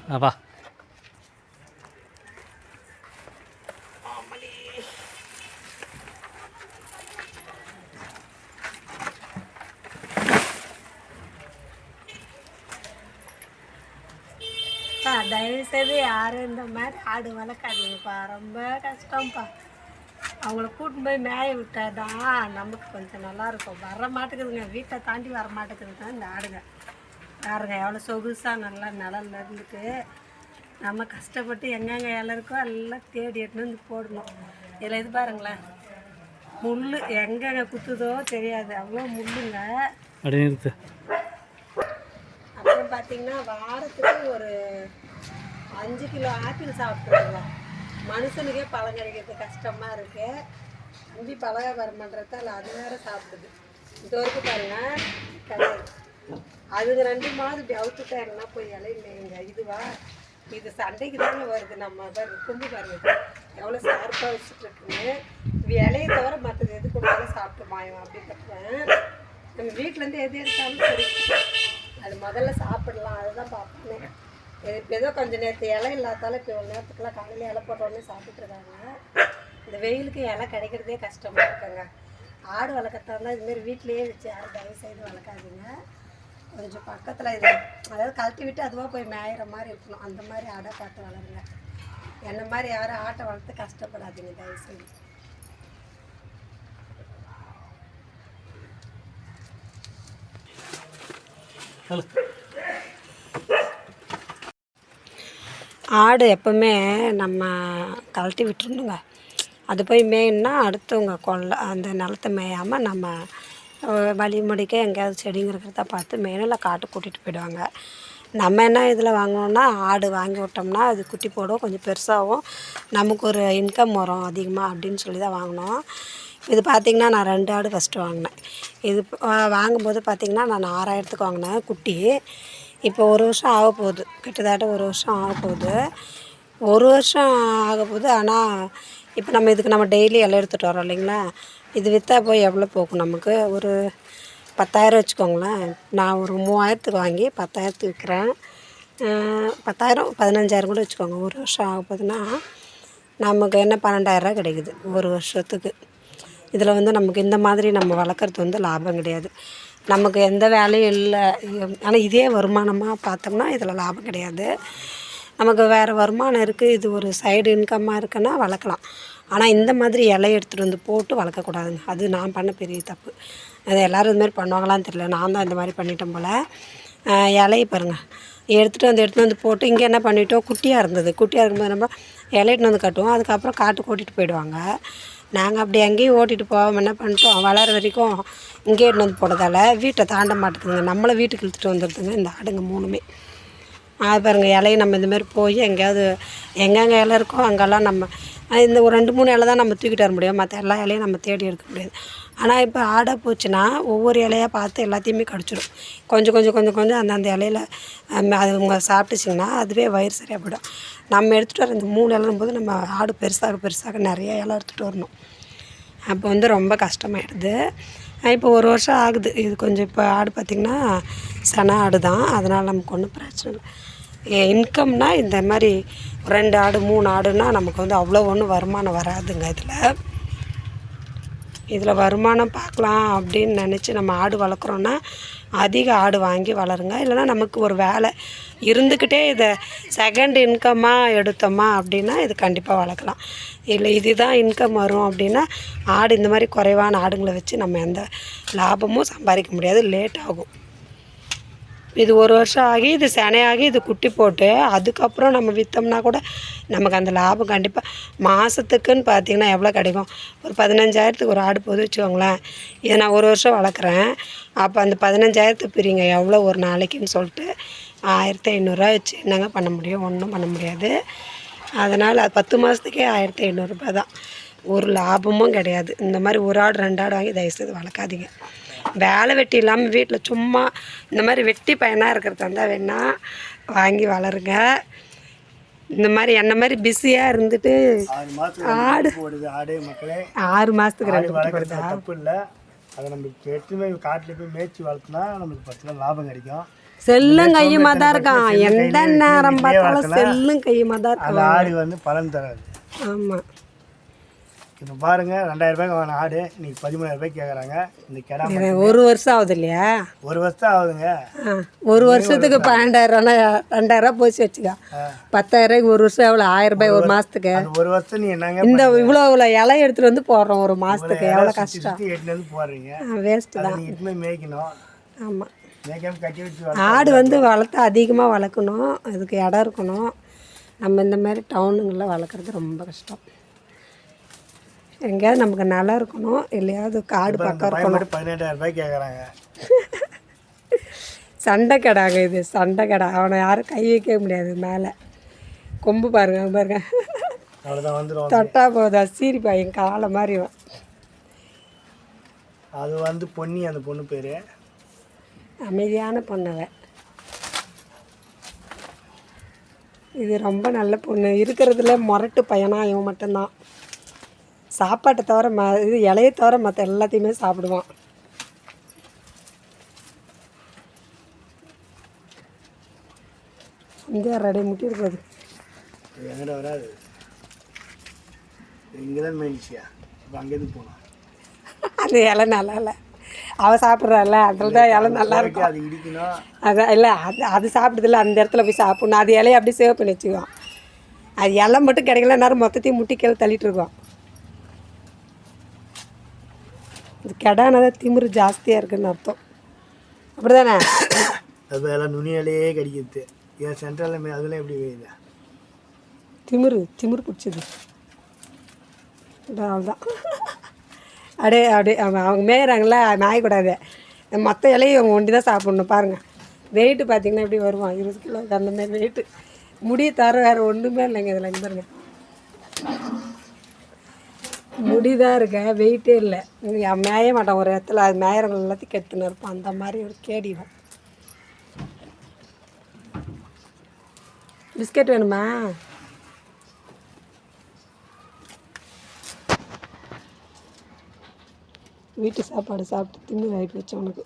வா. தயவுசெய்து யாரும் இந்த மாதிரி ஆடு வளர்க்காதீங்கப்பா, ரொம்ப கஷ்டம்ப்பா. அவங்கள கூட்டின்னு போய் மேய விட்டாதான் நமக்கு கொஞ்சம் நல்லாயிருக்கும். வர மாட்டேங்குதுங்க, வீட்டை தாண்டி வர மாட்டேங்குதுங்க இந்த ஆடுங்க. பாருங்க எவ்வளோ சொகுசாக நல்லா நிழல்ல இருந்துட்டு நம்ம கஷ்டப்பட்டு எங்கெங்கே இலை இருக்கோ எல்லாம் தேடி எடுத்துன்னு வந்து போடணும். இதில் இது பாருங்களேன், முள் எங்கெங்கே குத்துதோ தெரியாது, அவ்வளோ முள்ளுங்க. அப்படி நிறுத்து. அப்புறம் பார்த்தீங்கன்னா வாரத்துக்கு ஒரு 5 கிலோ ஆப்பிள் சாப்பிட்ருங்க. மனுஷனுக்கே பழம் கிடைக்கிறது கஷ்டமாக இருக்குது. தம்பி பலகாரம் பண்ணுறதால அது வேறு சாப்பிடுது. இது வரைக்கும் பாருங்கள் கிடையாது. அதுங்க 2 மாதம் இப்படி அவுத்துட்டாங்கன்னா போய் இலையில்லைங்க. இதுவா இது சண்டைக்கு தாங்க வருது. நம்ம கும்பு பாருங்க எவ்வளோ ஷார்ப்பாக வச்சுட்ருக்குன்னு. இது இலையை தவிர மற்றது எது கொடுத்தாலும் சாப்பிட்டு மாயம் அப்படி கட்டுவேன். நம்ம வீட்டிலேருந்து எது எடுத்தாலும் சரி அது முதல்ல சாப்பிடலாம், அதுதான் பார்ப்போமே. இப்போ ஏதோ கொஞ்சம் நேரத்து இலை இல்லாதால இப்போ ஒரு நேரத்துக்குலாம் காலையில் இலை போட்டோடனே சாப்பிட்டுருக்காங்க. இந்த வெயிலுக்கு இலை கிடைக்கிறதே கஷ்டமாக இருக்குங்க. ஆடு வளர்க்கறதா இதுமாரி வீட்டிலையே வச்சு யாரும் தயவு செய்து வளர்க்காதீங்க. கொஞ்சம் பக்கத்தில் இது அதாவது கழட்டி விட்டு அதுவாக போய் மேயிற மாதிரி இருக்கணும். அந்த மாதிரி ஆடை பார்த்து வளருங்க. என்ன மாதிரி யாரும் ஆட்டை வளர்த்து கஷ்டப்படாதீங்க தயவு செய்து. ஆடு எப்போவுமே நம்ம கழட்டி விட்டுருணுங்க. அது போய் மேய்னா அடுத்தவங்க அந்த நிலத்தை மேயாமல் நம்ம வழி முடிக்க எங்கேயாவது செடிங்க இருக்கிறத பார்த்து மேனில் காட்டு கூட்டிகிட்டு போயிடுவாங்க. நம்ம என்ன இதில் வாங்கினோன்னா ஆடு வாங்கி விட்டோம்னா அது குட்டி போடும், கொஞ்சம் பெருசாகவும் நமக்கு ஒரு இன்கம் வரும் அதிகமாக அப்படின்னு சொல்லி தான் வாங்கினோம். இது பார்த்திங்கன்னா நான் 2 ஆடு ஃபஸ்ட்டு வாங்கினேன். இது வாங்கும்போது பார்த்திங்கன்னா நான் 6000க்கு வாங்கினேன் குட்டி. இப்போ 1 வருஷம் ஆக போகுது, கிட்டத்தட்ட 1 வருஷம் ஆக போகுது. 1 வருஷம் ஆக போகுது. ஆனால் இப்போ நம்ம இதுக்கு நம்ம டெய்லி இலை எடுத்துகிட்டு வரோம் இல்லைங்களா, இது விற்றா போய் எவ்வளோ போகும் நமக்கு? ஒரு 10,000 வச்சுக்கோங்களேன். நான் ஒரு 3000க்கு வாங்கி 10,000க்கு விற்கிறேன். 10,000 15,000 கூட வச்சுக்கோங்க. 1 வருஷம் ஆக போகுதுன்னா நமக்கு என்ன 12,000 கிடைக்குது 1 வருஷத்துக்கு. இதில் நமக்கு இந்த மாதிரி நம்ம வளர்க்குறது லாபம் கிடையாது. நமக்கு எந்த வேலையும் இல்லை. ஆனால் இதே வருமானமாக பார்த்தோம்னா இதில் லாபம் கிடையாது. நமக்கு வேறு வருமானம் இருக்குது, இது ஒரு சைடு இன்கம்மாக இருக்குன்னா வளர்க்கலாம். ஆனால் இந்த மாதிரி இலையை எடுத்துகிட்டு வந்து போட்டு வளர்க்கக்கூடாதுங்க. அது நான் பண்ண பெரிய தப்பு. அது எல்லோரும் இதுமாரி பண்ணுவாங்களான்னு தெரியல, நான் தான் இந்த மாதிரி பண்ணிட்டேன் போல். இலையை பாருங்கள், எடுத்துகிட்டு வந்து போட்டு இங்கே என்ன பண்ணிட்டோம், குட்டியாக இருந்தது. குட்டியாக இருக்கும்போது நம்ம இலையிட்டு வந்து கட்டுவோம், அதுக்கப்புறம் காட்டுக்கு ஓட்டிகிட்டு போயிடுவாங்க. நாங்கள் அப்படி எங்கேயும் ஓட்டிகிட்டு போகாமல் என்ன பண்ணிட்டோம், வளர வரைக்கும் இங்கே எடுத்து வந்து போட்டதால் வீட்டை தாண்ட மாட்டேங்குதுங்க. நம்மளை வீட்டுக்கு இழுத்துட்டு வந்துடுதுங்க இந்த ஆடுங்க 3மே. அது பாருங்கள், இலையை நம்ம இந்தமாரி போய் எங்கேயாவது எங்கெங்கே இலை இருக்கோ அங்கெல்லாம் நம்ம இந்த ஒரு 2-3 இலை தான் நம்ம தூக்கிட்டு வர முடியும், மற்ற எல்லா இலையும் நம்ம தேடி எடுக்க முடியாது. ஆனால் இப்போ ஆடாக போச்சுன்னா ஒவ்வொரு இலையாக பார்த்து எல்லாத்தையுமே கடிச்சிடும். கொஞ்சம் அந்தந்த இலையில் அதுங்க சாப்பிட்டுச்சிங்கன்னா அதுவே வயிறு சரியாக போய்டும். நம்ம எடுத்துகிட்டு வர இந்த 3 இலைன்னும் போது நம்ம ஆடு பெருசாக நிறைய இலை எடுத்துகிட்டு வரணும். அப்போ ரொம்ப கஷ்டமாயிடுது. இப்போ 1 வருஷம் ஆகுது. இது கொஞ்சம் இப்போ ஆடு பார்த்திங்கன்னா சன ஆடு தான், அதனால் நமக்கு ஒன்றும் பிரச்சனை இல்லை. இன்கம்னா இந்த மாதிரி 2 ஆடு 3 ஆடுன்னா நமக்கு அவ்வளோ ஒன்றும் வருமானம் வராதுங்க. இதில் வருமானம் பார்க்கலாம் அப்படின்னு நினச்சி நம்ம ஆடு வளர்க்குறோன்னா அதிக ஆடு வாங்கி வளருங்க. இல்லைனா நமக்கு ஒரு வேலை இருந்துக்கிட்டே இதை செகண்ட் இன்கம்மாக எடுத்தோமா அப்படின்னா இது கண்டிப்பாக வளர்க்கலாம். இல்லை இதுதான் இன்கம் வரும் அப்படின்னா ஆடு இந்த மாதிரி குறைவான ஆடுங்களை வச்சு நம்ம எந்த லாபமும் சம்பாதிக்க முடியாது, லேட் ஆகும். இது 1 வருஷம் ஆகி இது செனையாகி இது குட்டி போட்டு அதுக்கப்புறம் நம்ம விற்றோம்னா கூட நமக்கு அந்த லாபம் கண்டிப்பாக மாதத்துக்குன்னு பார்த்திங்கன்னா எவ்வளோ கிடைக்கும்? ஒரு 15,000க்கு ஒரு ஆடு போது வச்சுக்கோங்களேன். இதை நான் 1 வருஷம் வளர்க்குறேன். அப்போ அந்த 15,000 பிரிங்க எவ்வளோ ஒரு நாளைக்குன்னு சொல்லிட்டு 1,500 வச்சு என்னங்க பண்ண முடியும்? ஒன்றும் பண்ண முடியாது. அதனால் 10 மாதத்துக்கே 1,500 தான். ஒரு லாபமும் கிடையாது. இந்த மாதிரி 1 ஆடு 2 ஆடு வாங்கி தயவுசெய்து வளர்க்காதீங்க. வேலை வெட்டி இல்லாமல் வீட்டில் சும்மா இந்த மாதிரி வெட்டி பையனாக இருக்கிறதா இருந்தால் வேணால் வாங்கி வளருங்க. இந்த மாதிரி என்ன மாதிரி பிஸியாக இருந்துட்டு 6 மாதத்துக்கு 2 குட்டி போடுதா? தப்பு இல்லை. அதை நம்ம எட்டுமே காட்டில் போய் மேய்ச்சி வளர்த்துனா நமக்கு 10 லாபம் கிடைக்கும். செல்லும் கையுமா தான் இருக்கான், எந்த நேரம் பார்த்தாலும் செல்லும் கையுமா தான் அந்த இருக்கான். ஆடு வந்து பலன் தராது. ஆமாம், இப்போ பாருங்கள் 2000 வாங்கின ஆடு இன்னைக்கு 13000 கேட்குறாங்க. இந்த கிடா ஒரு வருஷம் ஆகுது இல்லையா? ஒரு வருஷம் ஆகுதுங்க. ஒரு வருஷத்துக்கு 12,000 2,000 போச்சு வச்சுக்கா. 10,000 ஒரு வருஷம் எவ்வளோ? 1000 ஒரு மாதத்துக்கு. ஒரு வருஷம் நீ என்னங்க இந்த இவ்வளோ எலை எடுத்துகிட்டு வந்து போடுறோம் ஒரு மாதத்துக்கு, எவ்வளோ கஷ்டம். எட்டுல இருந்து போடுறீங்க, வேஸ்ட்டு தான். நீ இட்டுமே மேய்க்கணும். ஆமாம், மேய்க்காம கட்டி வச்சு ஆடு வந்து வளர்த்து அதிகமாக வளர்க்கணும், அதுக்கு இடம் இருக்கணும். நம்ம இந்த மாதிரி டவுனுங்களில் வளர்க்குறது ரொம்ப கஷ்டம். எங்கேயாவது நமக்கு நிலம் இருக்கணும், இல்லையாவது காடு பக்கம் இருக்கணும். 18,000 கேட்குறாங்க. சண்டை கடாங்க இது, சண்டை கடை. அவனை யாரும் கை வைக்க முடியாது. மேலே கொம்பு பாருங்க பாருங்க, அவ்வளோதான் வந்துடும். தொட்டா போதா சீரி பையன் காலை மாதிரி. அது வந்து பொன்னி, அந்த பொண்ணு பேர். அமைதியான பொண்ணவ. இது ரொம்ப நல்ல பொண்ணு. இருக்கிறதுல முரட்டு பையனா இவன் மட்டும்தான். சாப்பாட்டை தவிர இது இலையை தவிர மற்ற எல்லாத்தையுமே சாப்பிடுவான். இங்கே ரெடி முட்டி இருக்காது. எங்கிட்ட வராது, இங்கே தான் மேய்ச்சியா. இப்போ அங்கேருந்து போகலாம். அது இலை நல்லா இல்லை, அவள் சாப்பிட்றாள், அதில் தான் இலை நல்லா இருக்கும். அது இடிக்கணும். அதான் இல்லை, அது சாப்பிடுதில்ல, அந்த இடத்துல போய் சாப்பிட்ணும். அது இலையை அப்படியே சேவ் பண்ணி வச்சுக்குவோம். அது இலை மட்டும் கிடைக்கல, நேரம் மொத்தத்தையும் முட்டி கீழே தள்ளிட்டு இருக்கோம். இது கெடானதான் திமிரு ஜாஸ்தியாக இருக்குதுன்னு அர்த்தம். அப்படி தானே? அது எல்லாம் நுனியாலேயே கடிக்கிறது. ஏன் சென்ட்ரலில் அதெல்லாம் எப்படி வேயுது? திமிரு பிடிச்சது. அவ்வளோதான். அப்படியே அவங்க மேயிறாங்களா, மேயக்கூடாது. மற்ற இலையும் அவங்க ஒண்டி தான் சாப்பிட்ணும். பாருங்கள், வெயிட்டு பார்த்திங்கன்னா எப்படி வருவான், 20 கிலோ அந்த மாதிரி வெயிட்டு. முடியை தவிர வேறு ஒன்றுமே இல்லைங்க இதில். இங்கே பாருங்க, முடிதான் இருக்க, வெயிட்டே இல்லை. மேய மாட்டான் ஒரு இடத்துல, அது மேயறவங்க எல்லாத்தையும் கெடுத்துன்னு இருப்பான். அந்த மாதிரி ஒரு கேடிடும். பிஸ்கட் வேணுமா? வீட்டு சாப்பாடு சாப்பிட்டு தின்னு ஆகி போச்சு உனக்கு.